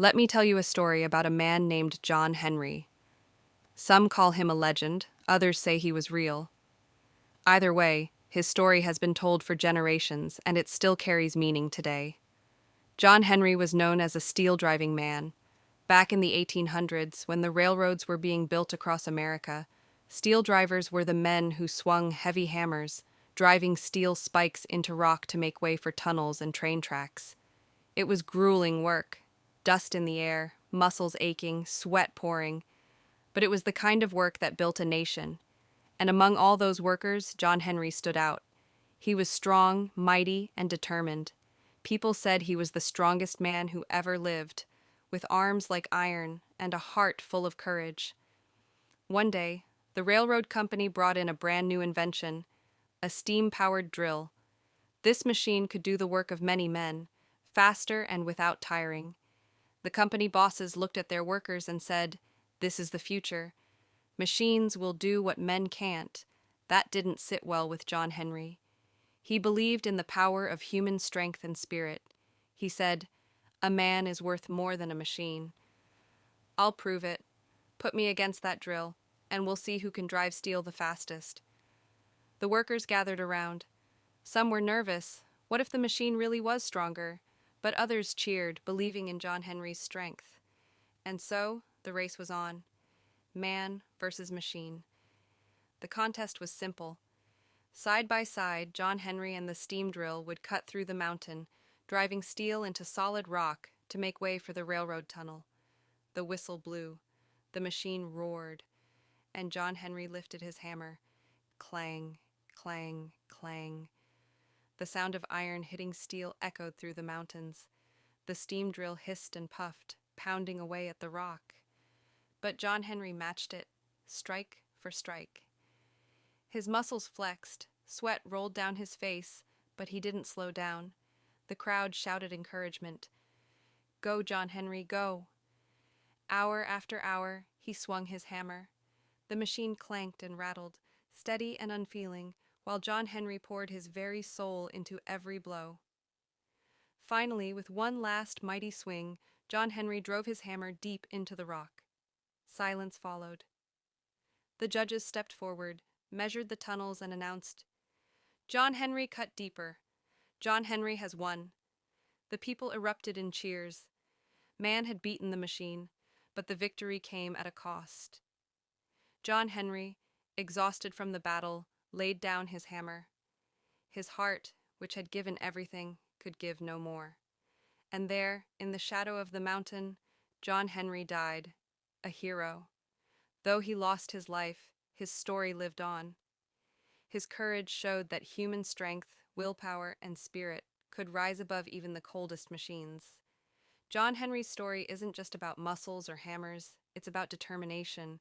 Let me tell you a story about a man named John Henry. Some call him a legend, others say he was real. Either way, his story has been told for generations, and it still carries meaning today. John Henry was known as a steel-driving man. Back in the 1800s, when the railroads were being built across America, steel drivers were the men who swung heavy hammers, driving steel spikes into rock to make way for tunnels and train tracks. It was grueling work, dust in the air, muscles aching, sweat pouring, but it was the kind of work that built a nation. And among all those workers, John Henry stood out. He was strong, mighty, and determined. People said he was the strongest man who ever lived, with arms like iron and a heart full of courage. One day, the railroad company brought in a brand new invention, a steam-powered drill. This machine could do the work of many men, faster and without tiring. The company bosses looked at their workers and said, "This is the future. Machines will do what men can't." That didn't sit well with John Henry. He believed in the power of human strength and spirit. He said, "A man is worth more than a machine. I'll prove it. Put me against that drill, and we'll see who can drive steel the fastest." The workers gathered around. Some were nervous. What if the machine really was stronger? But others cheered, believing in John Henry's strength. And so, the race was on. Man versus machine. The contest was simple. Side by side, John Henry and the steam drill would cut through the mountain, driving steel into solid rock to make way for the railroad tunnel. The whistle blew. The machine roared. And John Henry lifted his hammer. Clang, clang, clang. The sound of iron hitting steel echoed through the mountains. The steam drill hissed and puffed, pounding away at the rock. But John Henry matched it, strike for strike. His muscles flexed, sweat rolled down his face, but he didn't slow down. The crowd shouted encouragement. "Go, John Henry, go!" Hour after hour, he swung his hammer. The machine clanked and rattled, steady and unfeeling, while John Henry poured his very soul into every blow. Finally, with one last mighty swing, John Henry drove his hammer deep into the rock. Silence followed. The judges stepped forward, measured the tunnels, and announced, "John Henry cut deeper. John Henry has won." The people erupted in cheers. Man had beaten the machine, but the victory came at a cost. John Henry, exhausted from the battle, laid down his hammer. His heart, which had given everything, could give no more. And there, in the shadow of the mountain, John Henry died, a hero. Though he lost his life, his story lived on. His courage showed that human strength, willpower, and spirit could rise above even the coldest machines. John Henry's story isn't just about muscles or hammers, it's about determination.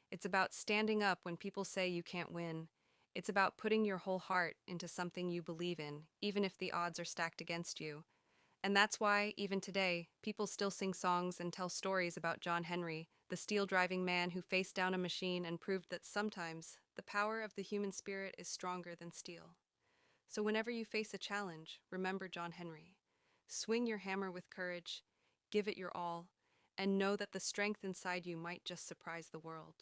It's about standing up when people say you can't win. It's about putting your whole heart into something you believe in, even if the odds are stacked against you. And that's why, even today, people still sing songs and tell stories about John Henry, the steel-driving man who faced down a machine and proved that sometimes the power of the human spirit is stronger than steel. So whenever you face a challenge, remember John Henry. Swing your hammer with courage, give it your all, and know that the strength inside you might just surprise the world.